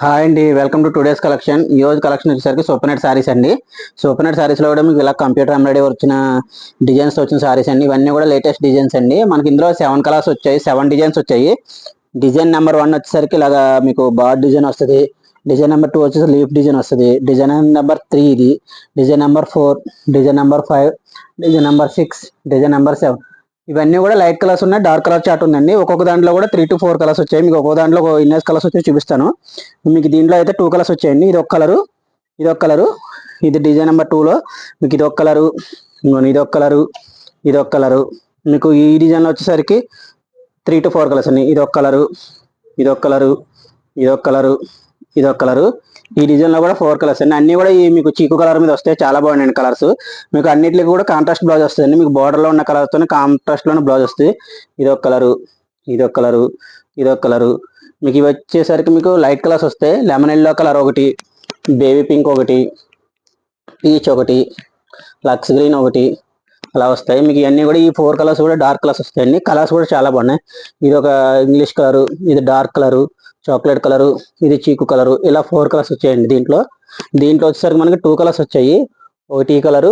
Hi అండి, welcome to today's collection. ఈ రోజు కలెక్షన్ వచ్చేసరికి సూపర్ నెట్ సారీస్ అండి. సూపర్ నెట్ సారీస్ లో కూడా మీకు ఇలా కంప్యూటర్ ఎంబ్రాయిడరీ వచ్చిన డిజైన్స్ వచ్చిన సారీస్ అండి. ఇవన్నీ కూడా లేటెస్ట్ డిజైన్స్ అండి. మనకి ఇందులో 7 కలర్స్ వచ్చాయి, 7 డిజైన్స్ వచ్చాయి. డిజైన్ నెంబర్ 1 వచ్చేసరికి ఇలాగా మీకు బార్డ్ డిజైన్ వస్తుంది. డిజైన్ నెంబర్ 2 వచ్చేసి లీఫ్ డిజైన్ వస్తుంది. డిజైన్ నెంబర్ 3 ఇది. Design number 4, design number 5, design number 6, design number 7. ఇవన్నీ కూడా లైట్ కలర్స్ ఉన్నాయి, డార్క్ కలర్ చార్ట్ ఉందండి. ఒక్కొక్క దాంట్లో కూడా 3 to 4 కలర్స్ వచ్చాయి. మీకు ఒక్కొక్క దాంట్లో ఇన్నర్స్ కలర్స్ వచ్చి చూపిస్తాను. మీకు దీంట్లో అయితే 2 కలర్స్ వచ్చాయండి. ఇది ఒక కలరు, ఇది ఒక కలరు. ఇది డిజైన్ నెంబర్ 2లో మీకు ఇది ఒక కలరు, ఇది ఒక కలరు, ఇది ఒక కలరు. మీకు ఈ డిజైన్లో వచ్చేసరికి 3 to 4 కలర్స్ అండి. ఇది ఒక కలరు, ఇది ఒక కలరు, ఇది ఒక కలరు, ఇది ఒక కలరు. ఈ డిజైన్ లో కూడా 4 కలర్స్ అండి. అన్ని కూడా ఈ మీకు చీకు కలర్ మీద వస్తాయి, చాలా బాగున్నాయండి కలర్స్. మీకు అన్నిటికి కూడా కాంట్రాస్ట్ బ్లౌజ్ వస్తుంది. మీకు బార్డర్ లో ఉన్న కలర్ తోనే కాంట్రాస్ట్ లోనే బ్లౌజ్ వస్తుంది. ఇది ఒక కలరు, ఇది ఒక కలరు, ఇది ఒక కలరు. మీకు ఇవి వచ్చేసరికి మీకు లైట్ కలర్స్ వస్తాయి. లెమన్ ఎల్లో కలర్ ఒకటి, బేబీ పింక్ ఒకటి, పీచ్ ఒకటి, లక్స్ గ్రీన్ ఒకటి, అలా వస్తాయి. మీకు ఇవన్నీ కూడా ఈ 4 కలర్స్ కూడా డార్క్ కలర్స్ వస్తాయండి. కలర్స్ కూడా చాలా బాగున్నాయి. ఇది ఒక ఇంగ్లీష్ కలరు, ఇది డార్క్ కలరు, చాక్లెట్ కలరు, ఇది చీకు కలరు, ఇలా 4 కలర్స్ వచ్చాయండి. దీంట్లో వచ్చేసరికి మనకి 2 కలర్స్ వచ్చాయి. ఒకటి ఈ కలరు,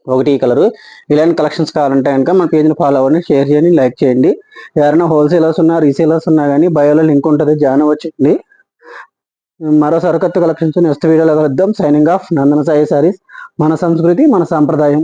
ఒకటి ఈ కలరు. ఇలాంటి కలెక్షన్స్ కావాలంటే కనుక మన పేజ్ని ఫాలో అవ్వండి, షేర్ చేయండి, లైక్ చేయండి. ఎవరైనా హోల్సేలర్స్ ఉన్నా, రీసేలర్స్ ఉన్నా కానీ బయోలో లింక్ ఉంటుంది, జాయిన్ అవ్వచ్చండి. మరో సరికొత్త కలెక్షన్స్ నెక్స్ట్ వీడియోలో కలుద్దాం. సైనింగ్ ఆఫ్, నందన సాయి సారీస్. మన సంస్కృతి మన సాంప్రదాయం.